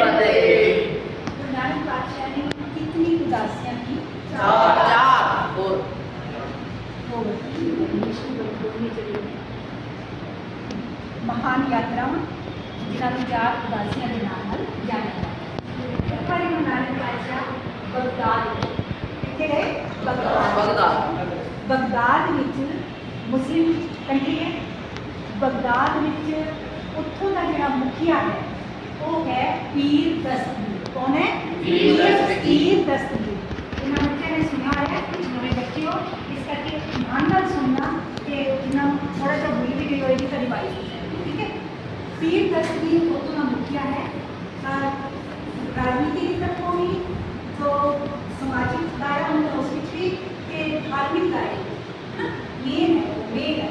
गुरु नानक पातशाह ने कितनी उदासियां की? चार और महान यात्रावां जिन्होंने चार उदासियां के नाम जाना। एक बार गुरु नानक पातशाह बगदाद किथे गए? बगदाद विच मुस्लिम कंट्री है। बगदाद विच उत्थों का जिहड़ा मुखिया है वो है पीर दस्तगीर। कौन है? पीर दस्तगीर। इन्होंने बच्चे ने सुना है, कुछ नवे बच्चे हो, इस करके ध्यान नाल सुनना कि जिन्ना थोड़ा सा भूल भी गई होगी कभी बाई। ठीक है, पीर दस्तगीर उत्थों का मुखिया है। राजनीति की तरफों भी जो सामाजिक दायरा होंगे उस भी धार्मिक दायरे मेन है।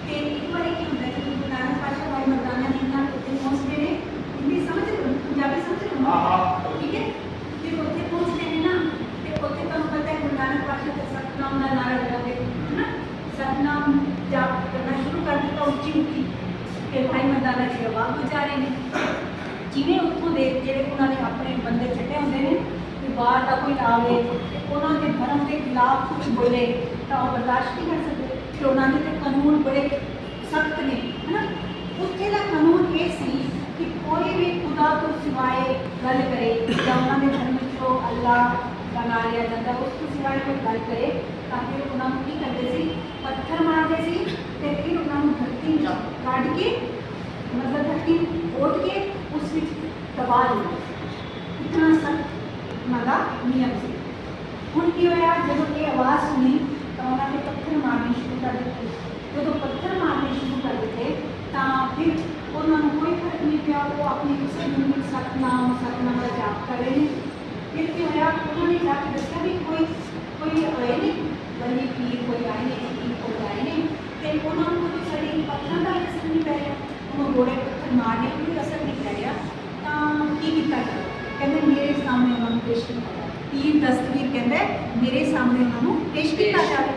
तो एक बार एक होता है कि गुरु नानक पातशाह भाई मर्दाना जी नाल उत्थे पहुंचते हैं। हिंदी समझ रहे हो? पंजाबी समझ रहे हो? ठीक है, फिर उत्थे पहुंचते हैं ना, तो उत्थे तुहानूं पता है गुरु नानक पातशाह का सतनाम का नारा लगाते है ना, सतनाम जाप करना शुरू कर दिया उच्ची उच्ची कि भाई मर्दाना जी आवाज़ बुझा रहे हैं। जिवें उत्थों दे जिहड़े उन्होंने अपने बंदे छड्डे होंदे ने कि बाहर का कोई आवे ते उन्हां दे धर्म के खिलाफ कुछ बोले तो वो बर्दाश्त नहीं कर सकते। फिर उन्होंने तो कानून बड़े सख्त ने, है ना। उत्थे का कानून ये सी कि कोई भी खुदा तो सिवाय गल करे या उन्होंने धर्म चो अल्लाह का नाम लिया जाता है उसको सिवाय कोई गल करे ताकि उन्होंने की करते सी पत्थर मारते सी ते फिर उन्होंने धरती काट के मतलब धरती ओट के उस दबा देना। इतना सख्त उनका नियम से। हुण की होया जब ये आवाज़ सुनी तो उन्होंने पत्थर मारने शुरू कर दिए। जो पत्थर मारने शुरू कर दिए तो फिर उन्होंने कोई फर्क नहीं पिया, वो अपनी उसी दिन सतनाम का जाप कर रहे हैं। फिर क्या होया उन्होंने जाकर दस्या भी कोई आए नहीं, वली पीर कोई आए नहीं, पीर कोई आए नहीं। तो उन्होंने कोई साड़ी पत्थर का भी असर नहीं पै रहा, उन्होंने गोड़े पत्थर मारने का भी असर नहीं पै रहा। तो की किया जाए? कहते मेरे सामने उन्होंने पेश किया जाए। पीर दस्तगीर कहते मेरे सामने उन्होंने पेश किया जाए।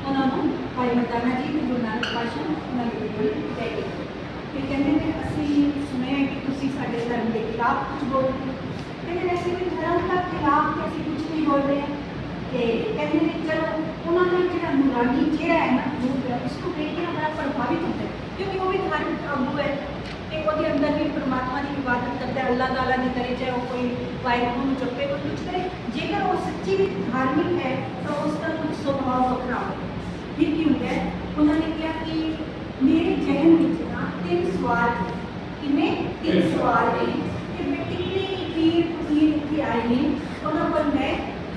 उन्होंने भाई मर्दाना जी ते गुरु नानक पातशाह उन्होंने कोल लै गए। फिर कहते असीं सुनिया कि तुसीं साडे धर्म के खिलाफ कुछ बोल रहे हो। कहते असीं भी धर्म के खिलाफ तो असीं कुछ नहीं बोल रहे हैं। कहते चलो उन्होंने जो नूरानी चेहरा है ना रूप है उसको देख के बड़ा प्रभावित होता है, क्योंकि वो भी धार्मिक अगू है। वो अंदर भी परमात्मा की इबादत करता है, अल्लाह ताला की करे, चाहे वो कोई वाहिगुरू जपे कोई कुछ करे। जेकर वो सच्ची भी धार्मिक है तो उसका कुछ स्वभाव वखरा हो। फिर की होता है उन्होंने कहा कि मेरे जहन में ना 3 सवाल कि 3 सवाल ने कि मैं कितने पीर इतने आए हैं उन्होंने पर मैं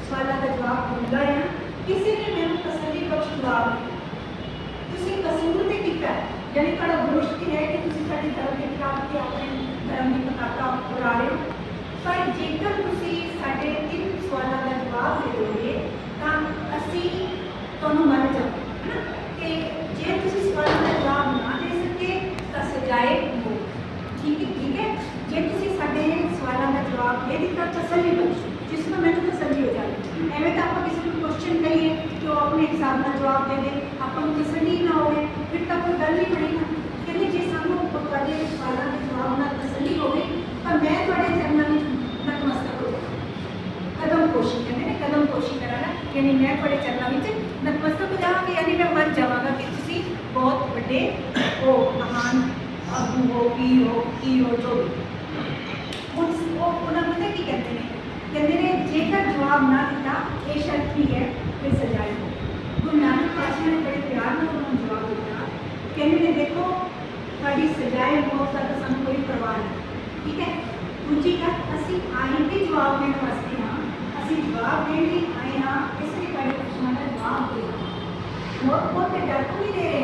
सवालों का जवाब भूल गया। किसी ने मैंने तसल्ली बख्श जवाब नहीं कसूर ने किया, यानी थोड़ा दुरुस्त है कि तुम साढ़े धर्म के खिलाफ अपने धर्म की पताका उड़ा रहे हो। पर जेकर तुम साढ़े 3 सवालों का जवाब दे दोगे तो असी तुहानूं मन जाओगे, है ना। कि जे तुम सवालों का जवाब ना दे सके तो सजाए हो। ठीक है, जे तुम साढ़े सवालों का जवाब दे दिता तसल्ली बख्श, जिसमें मैंने तसल्ली हो जाए। एवं तो आप किसी को क्वेश्चन करिए कि वो अपने हिसाब से जवाब दे दे, आपको तसल्ली ना हो फिर तो कोई गल नहीं बनी ना। कहते जे सानू तुहाडे सवालों के जवाब ना तसल्ली हो तो मैं तुहाडे चरणों में नतमस्तक हो कदम कोशी कहते हैं कदम कोशी कराना, यानी मैं तुहाडे चरणों में नतमस्तक हो जावांगी, यानी मैं मन जावांगा कि तुसीं बहुत बड़े हो, महान आगू हो, पीर हो जो भी। उन्होंने पता की कहते हैं जेकर जवाब ना दिता ये शर्त भी है फिर सजाए हो। गुरु नानक पातशाह ने बड़े प्यार में उन्होंने जवाब दिया, कहते देखो थोड़ी सजाए मौत का तो सानू कोई परवाह नहीं। ठीक है, दूजी गल असीं आए भी जवाब देने वास्ते हाँ, असीं जवाब देने लिए आए हाँ, इसलिए तुहाडे प्रश्नों का जवाब दे मौत तो डर को नहीं दे रहे,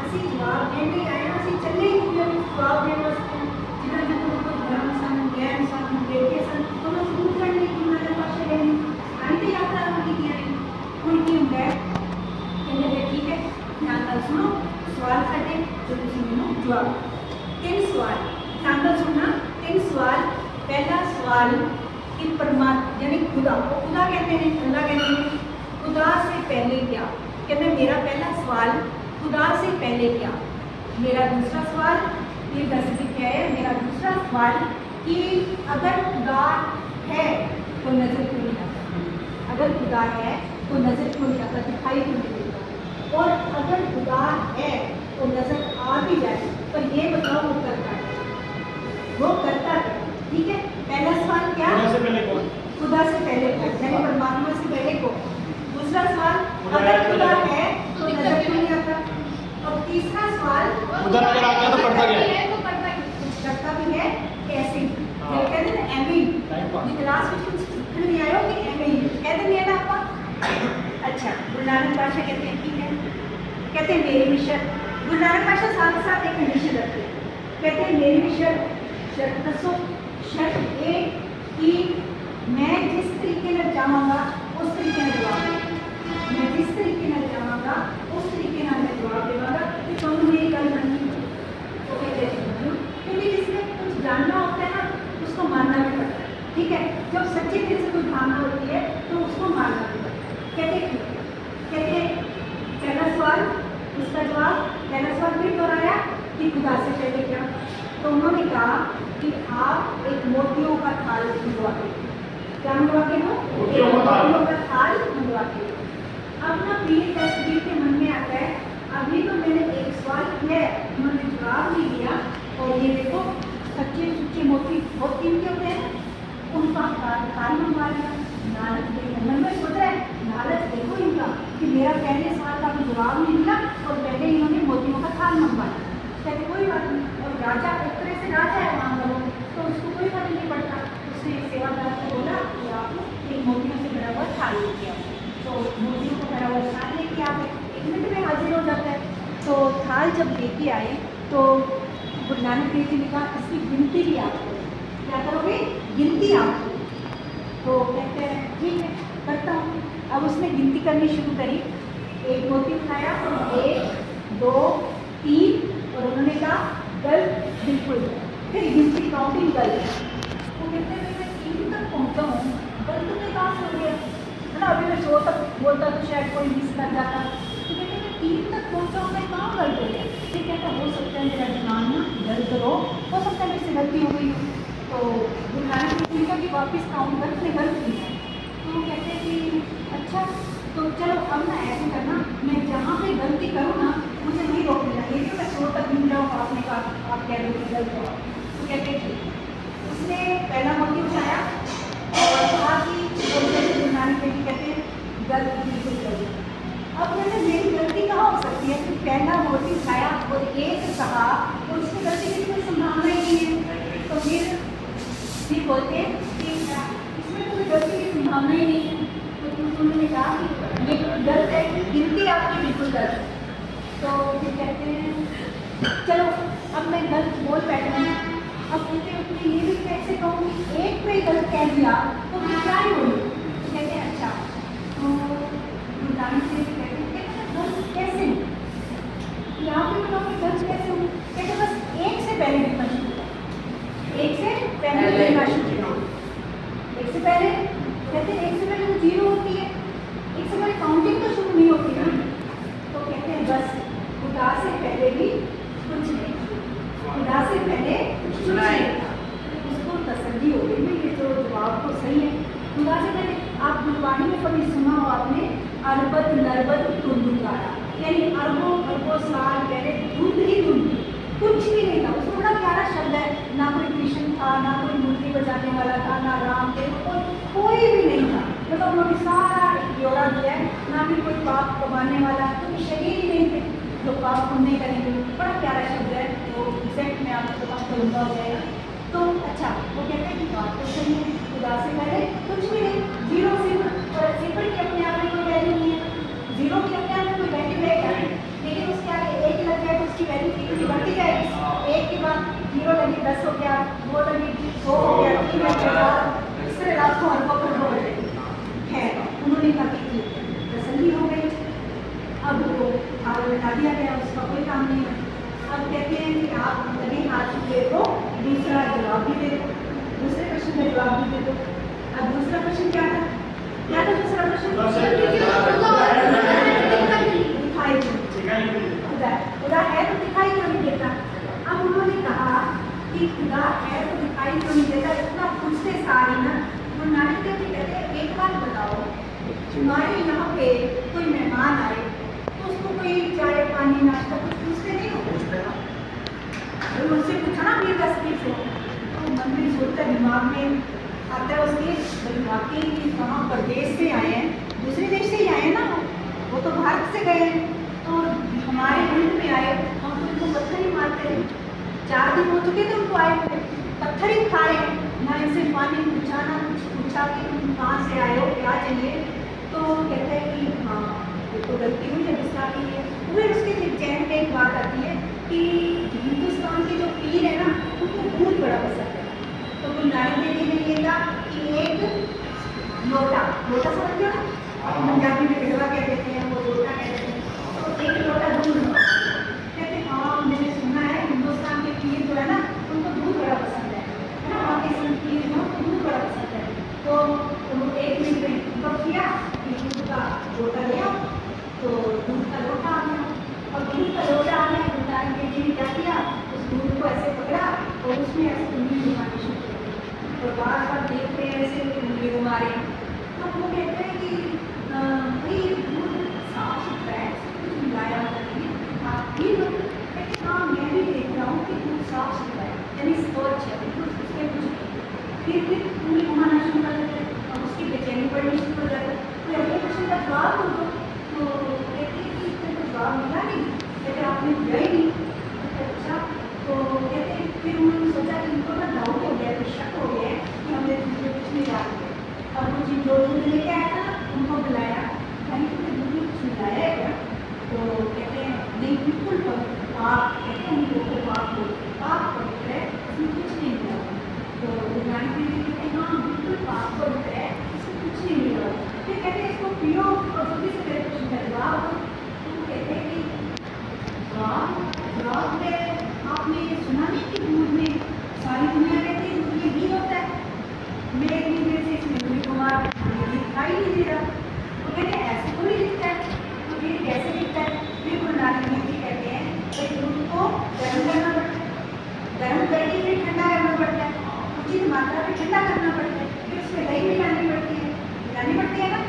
असीं जवाब देने लिए आए हाँ, असीं चले ही हुए जवाब देने वास्ते जिन्होंने जो कोई धर्म सन ज्ञान सन देवते सन उन्होंने दूर करने की गुरु पातशाह ने आने की यात्रा की हुण की होंदा है। कहते ठीक है ध्यान नाल सुनो सवाल साडे जो तुसीं मैनूं जवाब 3 सवाल ध्यान नाल सुनना। 3 सवाल। पहला सवाल कि परमात्मा यानी खुदा, वो खुदा कहते हैं, अल्लाह कहते हैं, खुदा से पहले क्या? कहते मेरा पहला सवाल खुदा से पहले क्या। मेरा दूसरा सवाल ये दस क्या है, मेरा दूसरा सवाल कि अगर खुदा है तो नजर क्यों नहीं आता, अगर खुदा है तो नजर क्यों नहीं आता, दिखाई क्यों नहीं देता, और अगर खुदा है तो नजर आ भी जाए, पर ये बताओ वो करता है, वो करता है। ठीक है, पहला सवाल क्या, खुदा से पहले कौन? खुदा से पहले कौन, यानी परमात्मा से पहले कौन। दूसरा सवाल, अगर खुदा है तो नजर क्यों नहीं आता, और तीसरा सवाल, खुदा अगर आ गया तो पढ़ता क्या है? कुछ करता भी है कैसे, ये कहते हैं ना एमी, ये क्लास में कुछ सीखने नहीं आया हो कि एमी कहते नहीं है ना आपका। अच्छा, गुरु नानक पातशाह कहते हैं ठीक है, कहते हैं मेरी भी शर्त, गुरु नानक पातशाह साथ साथ एक कंडीशन रखते हैं, कहते हैं मेरी भी शर्त दसो, शर्त ये कि मैं जिस तरीके से जाऊँगा उस तरीके से जवाब दूंगा, मैं जिस तरीके से जाऊँगा उस तरीके से मैं जवाब देवागा कि तुम मेरी गल नहीं, तो कहते हैं क्योंकि जिसमें कुछ जानना होता है ना उसको मानना भी पड़ता है। ठीक है, जब सच्चे दिल से कोई भावना होती है तो उसको मानना भी पड़ता है। कहते ठीक है, कहते पहला सवाल उसका जवाब, पहला सवाल फिर दोहराया कि खुदा से पहले क्या, तो उन्होंने कहा कि आप एक मोतियों का थाल मंगवा के, क्या मंगवा के हो, एक मोतियों का थाल मंगवा के। अब ना पीर तस्वीर के मन में आता है, अभी तो मैंने एक सवाल किया है, उन्होंने जवाब नहीं दिया, और ये देखो सच्चे सुच्चे मोती बहुत कीमती होते हैं, उनका थाल मंगवा लिया। लालच देखो, मन में सोच रहा है लालच देखो इनका कि मेरा पहले सवाल का भी जवाब नहीं मिला और पहले इन्होंने मोतियों का थाल मंगवाया। कहते कोई बात नहीं, और राजा एक तरह से राजा है वहाँ का, तो उसको कोई फर्क नहीं पड़ता, उसने सेवादार को बोला कि आप एक मोतियों से भरा हुआ थाल लेके आओ, तो मोतियों को भरा हुआ थाल लेके आए, एक मिनट में हाजिर हो जाता है। तो थाल जब लेके आए तो गुरु नानक देव जी ने कहा इसकी गिनती भी आप करो, क्या करोगे, गिनती आप करो। तो कहते हैं ठीक है करता हूँ। अब उसने गिनती करनी शुरू करी, एक मोती उठाया, 1 2 3, और उन्होंने कहा गलत, बिल्कुल, फिर गिनती काउंटिंग गलत। वो कहते हैं मैं 3 तक पहुँचा हूँ, गलत के पास हो गया है ना, अभी मैं 100 तक बोलता तो शायद कोई मिस कर जाता, तो कहते हैं 3 तक पहुँचा हूँ, मैं कहाँ गलत हो गया। फिर कहता हो सकता है मेरा ध्यान ना गलत हो सकता है मेरे गलती हो गई हो। तो गुरु नानक देव जी का कि वापस काउंट कर तुमने गलत किया। तो वो कहते हैं कि अच्छा तो चलो अब ना ऐसे करना, मैं जहाँ पे गलती करूँ ना मुझे नहीं रोकने लगे, कि मैं 100 तक गिन जाऊँ, आपने कहा आप कह दो कि गलत हो। तो कहते हैं ठीक। उसने पहला मोती उठाया और कहा कि गुरु नानक देव जी कहते हैं गलत, बिल्कुल गलत। अब कहते मेरी गलती कहाँ हो सकती है, कि पहला मोती उठाया और एक कहा और उसकी गलती की कोई संभावना ही नहीं है। तो फिर बोलते हैं कि इसमें कोई गलती की संभावना ही नहीं है। तो उन्होंने कहा कि ये गलत है, गिनती आपकी बिल्कुल गलत है। तो फिर कहते हैं चलो अब मैं गलत बोल बैठा हूँ, अब कहते हैं ये भी कैसे कहूँ कि एक पे गलत कह दिया तो फिर क्या ही होगी। तो कहते हैं अच्छा तो गुरु नानक देव जी कहते हैं गलत कैसे हो, यहाँ पे बताओ कि गलत कैसे हो। कहते बस एक से पहले लिखना शुरू करो, एक से पहले लिखना शुरू करो। एक से पहले कहते हैं एक से पहले तो 0 होती है, एक से पहले काउंटिंग तो शुरू नहीं होती ना। तो कहते हैं बस खुदा से पहले भी कुछ नहीं, खुदा से पहले कुछ नहीं था। उसको तसल्ली हो गई ना, ये तो जवाब तो सही है। खुदा से पहले आप गुरबाणी में कभी सुना हो आपने, अरबद नरबद धुंधुकारा, यानी अरबों साल पहले धुंध ही धुंध, कुछ भी नहीं था। उसमें बड़ा प्यारा शब्द है, ना कोई कृष्ण था, ना कोई मूर्ति बजाने वाला था, ना राम थे, कोई भी नहीं था। मतलब उन्होंने सारा ब्यौरा दिया है, ना भी कोई पाप कमाने वाला, क्योंकि शरीर ही नहीं थे जो पाप पुण्य करेंगे। बड़ा प्यारा शब्द है, तो एग्जैक्ट मैं आपको बात करूँगा हो जाएगा। तो अच्छा वो कहते हैं कि बात तो सही है, खुदा से पहले कुछ भी नहीं, 0 सिर्फ, और सिंपल की अपने आप में कोई वैल्यू नहीं है, 0 की अपने आप में कोई वैल्यू है क्या, लेकिन उसके आगे 1 लग जाए तो उसकी वैल्यू कितनी बढ़ती जाएगी। 1 के बाद 0 लगी 10 हो गया, 2 लगी 100 हो गया, 3 लग गया, इससे लाखों अरबों करोड़ों हो जाएगी। है उन्होंने कहा कि ठीक है, तसल्ली हो गई। अब वो हाल बता दिया गया, उसका कोई काम नहीं है। अब कहते हैं कि आप लगे हाथ दे दो, दूसरा जवाब भी दे दो, दूसरे प्रश्न का जवाब भी दे दो। अब दूसरा प्रश्न क्या था, क्या था दूसरा प्रश्न, दिखाई खुदा है तो दिखाई क्यों नहीं देता। अब उन्होंने कहा कि कि खुदा है तो दिखाई क्यों नहीं देता, इतना पूछते सारी ना। गुरु नानक देव जी कहते हैं एक बात बताओ, तुम्हारे यहाँ पे कोई मेहमान आए तो उसको कोई चाय पानी नाश्ता कुछ पूछते नहीं हो? तो उनसे पूछा ना अपनी तस्वीर से, तो मन में सोचता दिमाग में आता है उसके वाकई कहाँ प्रदेश से आए हैं, दूसरे देश से ही आए हैं ना, वो तो भारत से गए हैं, तो हमारे मुल्क में आए हम तो उनको पत्थर ही मारते हैं। 4 दिन हो चुके थे उनको आए हुए, पत्थर ही खा रहे हैं, ना इनसे पानी पूछा ना कुछ पूछा कि तुम कहाँ से आए हो, क्या चाहिए। तो कहते हैं कि हाँ ये तो गलती हुई है गुस्सा की है। फिर उसके चैन पे एक बात आती है कि हिंदुस्तान के जो पीर है ना उनको दूध बड़ा पसंद है। तो गुरु नानक देव जी ने ये कहा कि एक लोटा समझते हो ना, पंजाबी में भिड़वा कह देते हैं, वो लोटा कहते हैं, तो एक लोटा दूध लो। कहते हाँ मैंने सुना है हिंदुस्तान के पीर जो है ना उनको दूध बड़ा पसंद है ना, वहाँ के संत पीर जो उनको दूध बड़ा पसंद है। तो वो 1 मिनट में कब किया कि दूध का लोटा लिया, तो दूध का लोटा आ गया, और दूध का लोटा आ गया। गुरु नानक देव जी ने क्या किया, उस दूध को ऐसे पकड़ा और उसमें ऐसे उंगली घुमानी शुरू कर दी, और बार बार देख रहे हैं ऐसे उंगली घुमा रहे हैं। तो वो कहते हैं कि भाई ये दूध साफ सुथरा है, कुछ मिलाया हुआ नहीं है, आप भी लोग कहते हाँ मैं भी देख रहा हूँ कि दूध साफ सुथरा है, यानी स्वच्छ है बिल्कुल, उसमें कुछ नहीं। फिर उंगली घुमाना शुरू कर देते हैं, अब उसकी बेचैनी बढ़नी शुरू कर जाती है। तो अगले क्वेश्चन का जवाब दो, तो कहते हैं कि इसमें तो जवाब मिला नहीं, कहते आपने दिया ही नहीं। अच्छा, तो कहते हैं फिर उन्होंने सोचा कि इनको ना डाउट हो गया, कुछ शक हो गया है कि हमने दूध में कुछ नहीं डाल दिया। और वो चीज जो दूध लेके आया था ना उनको बुलाया, कहीं तुमने दूध में कुछ मिलाया है क्या? तो कहते हैं नहीं बिल्कुल पाक, कहते हैं उनको पाक बोलते हैं, पाक पवित्र है, इसमें कुछ नहीं मिला। तो गुरु नानक देव जी कहते हैं हाँ बिल्कुल पाक पवित्र है, इसमें कुछ नहीं मिला। फिर कहते हैं इसको पियो और जल्दी से मेरे क्वेश्चन का जवाब दो। तो कहते हैं कि जवाब में आपने ये सुना नहीं कि दूध में सारी दुनिया कहती है दूध में घी होता है, मैं इतनी देर से इसमें दूध कुमार दिखाई नहीं दे रहा। तो कहते हैं ऐसे थोड़ी दिखता है, तो फिर कैसे दिखता है? फिर गुरु नानक देव जी कहते हैं कि दूध को गर्म करना पड़ता है, गर्म करके फिर ठंडा करना पड़ता है, उचित मात्रा में ठंडा करना पड़ता है, फिर उसमें दही मिलानी पड़ती है, ना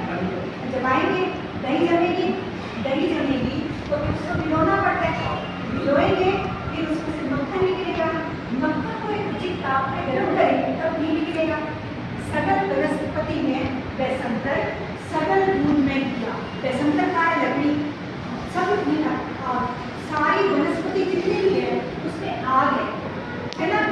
जमाएंगे, दही जमेगी तो फिर उसको भिगोना पड़ता है, भिगोएंगे फिर उसमें से मक्खन निकलेगा, मक्खन को एक उचित ताप पे गर्म करेंगे तब घी निकलेगा। सकल वनस्पति में वैसंतर, सकल दूध में घिया, वैसंतर का है लकड़ी, सब घिया, और सारी वनस्पति जितनी भी है उसमें आग है ना,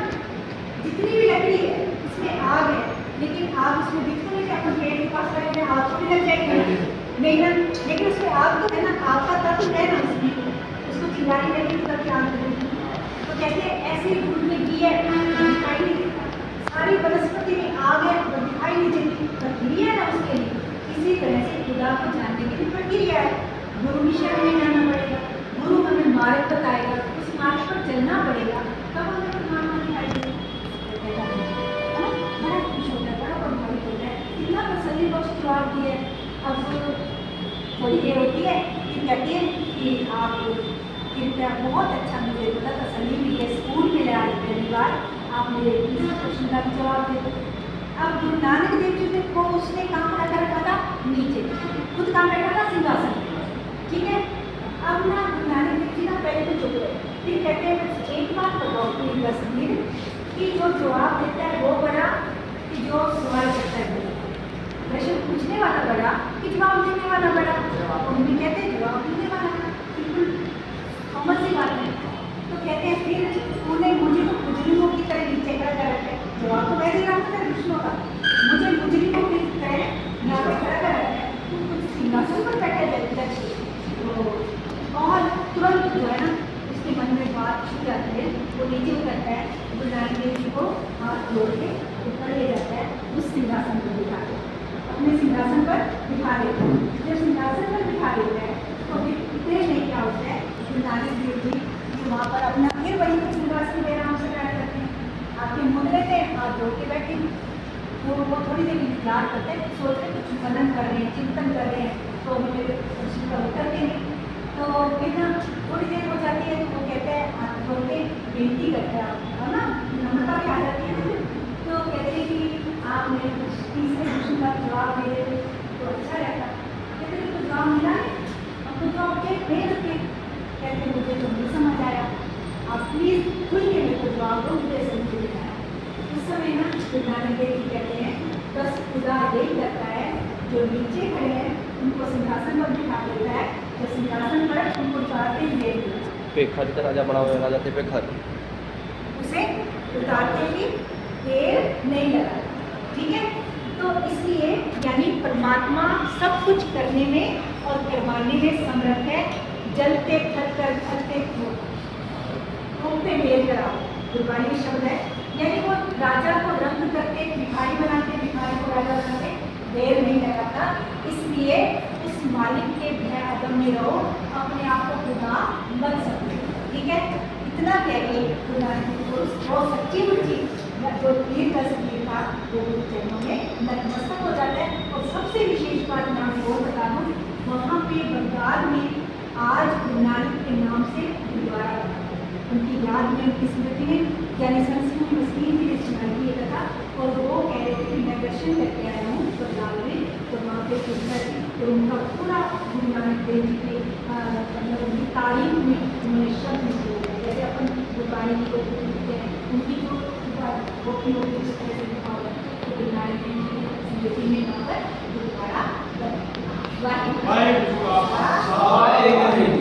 जितनी भी लकड़ी है उसमें आग है, लेकिन आग उसमें दिख तो नहीं कि अपन पेड़ के पास रखेंगे आग तो भी लग जाएगी नहीं ना, लेकिन उसमें आग तो है ना, आग का तत्व है ना उसमें, उसको चिंगारी लगी तो तब आग लगेगी। तो कहते हैं ऐसे दूध में घी है दिखाई नहीं देता, सारी वनस्पति में आग है वो दिखाई नहीं देती, प्रक्रिया है ना उसके लिए। इसी तरह से खुदा को जानने की प्रक्रिया है, गुरु की शरण में जाना पड़ेगा, गुरु हमें मार्ग बताएगा, उस मार्ग पर चलना पड़ेगा, तब हमें परमात्मा दिखाई देगा। बड़ा खुश होता है, बड़ा प्रभावित होता है, इतना तसल्ली बख्श जवाब दिए। अब थोड़ी देर होती है फिर कहती है कि आप कृपया बहुत अच्छा मुझे पता तसल्ली भी है, स्कूल में ले आज पहली बार आप मेरे तीसरे क्वेश्चन का भी जवाब दे दो। अब गुरु नानक देव जी को उसने कहाँ बैठा रखा था? नीचे, खुद कहाँ बैठा था? सिंहासन, ठीक है। अब ना गुरु नानक देव जी ना पहले तो चुप गए, फिर कहते हैं एक बात बताओ पूरी तस्वीर कि जो जवाब देता है वो बड़ा कि जो सवाल करता है बड़ा, प्रश्न पूछने वाला बड़ा कि जवाब देने वाला बड़ा? उन्हें कहते हैं जवाब देने वाला बड़ा, बिल्कुल कॉमन सी बात है। तो कहते हैं फिर उन्हें मुझे तो मुजरिमों की तरह नीचे खड़ा कर रखा है, जवाब तो मैं दे रहा हूँ दुश्मनों का, मुझे मुजरिमों की तरह यहाँ पे खड़ा कर रखा है, तुम कुछ सिंहासन पर बैठे जल्दी। तो और तुरंत जो है ना उसके मन में बात छू जाती है, वो नीचे उतरता है, गुरु नानक देव जी को हाथ जोड़ के ऊपर ले जाता है, उस सिंहासन पर बिठा के अपने सिंहासन पर बिठा देता है। जब सिंहासन पर बिठा देता है तो फिर इतने में क्या होता है, गुरु नानक देव जी जो वहाँ पर अपना फिर वही सिंहासन में आराम से बैठ करते हैं, आपके मुँह लेते हैं, हाथ जोड़ के बैठे हैं। वो थोड़ी देर इंतजार करते हैं, सोच रहे कुछ मनन कर रहे हैं, चिंतन कर रहे हैं, तो हमें प्रश्न का उत्तर देंगे। तो तो फिर ना थोड़ी देर हो जाती है तो वो कहते हैं हाथ जोड़ के विनती करते हैं आप, है ना, नम्रता भी आ जाती है ना। तो कहते हैं कि आप मेरे कुछ तीसरे क्वेश्चन का जवाब दे देते तो अच्छा रहता। कहते हैं कुछ जवाब मिला है, अब तो जवाब दे सकते। कहते हैं मुझे तो नहीं समझ आया, आप प्लीज़ खुल के मेरे को जवाब दो, मुझे समझ नहीं आया। उस समय ना गुरु नानक देव जी कहते हैं बस खुदा यही करता है, जो नीचे खड़े हैं उनको सिंहासन पर बिठा देता है, जो सिंहासन पर उनको उतारते ही देख देता है, पेखा जितना राजा बना हुआ है, राजा थे पेखा। उसे उतारते ही देर नहीं लगा। ठीक है, तो इसलिए यानी परमात्मा सब कुछ करने में और करवाने में समर्थ है। जलते थककर थकते घूमते मेल कराओ, गुरबाणी शब्द है। यानी वो राजा को रंग करके भिखारी बनाते, भिखारी को राजा बनाते देर नहीं लगाता। इसलिए उस मालिक के भय अदम में रहो, अपने आप को खुदा बन सकते। ठीक है, इतना कह के खुदा वो सच्ची मुच्ची जो तीर का शरीर था वो गुरु चरणों में नतमस्तक हो जाता है। और सबसे विशेष बात मैं आपको और बता दूँ, वहाँ पे बंगाल में आज गुरु नानक के नाम से गुरुद्वारा बना है। उनकी याद में, उनकी स्मृति में, यानी संस्कृत मसीह की रचना की एक था। और वो कह रहे थे कि मैं दर्शन करके आया हूँ बंगाल में, तो वहाँ पे सुंदर थी। तो उनका पूरा गुरु नानक देव जी के मतलब उनकी तारीफ में उन्होंने शब्द लिखे हुए हैं। जैसे अपन गुरबाणी की कोई लिखते हैं, उनकी जो होती होती जिस तरह से लिखा हुआ है, तो गुरु नानक देव जी की स्मृति में यहाँ पर गुरुद्वारा बना। वाहिगुरू। वाहिगुरू।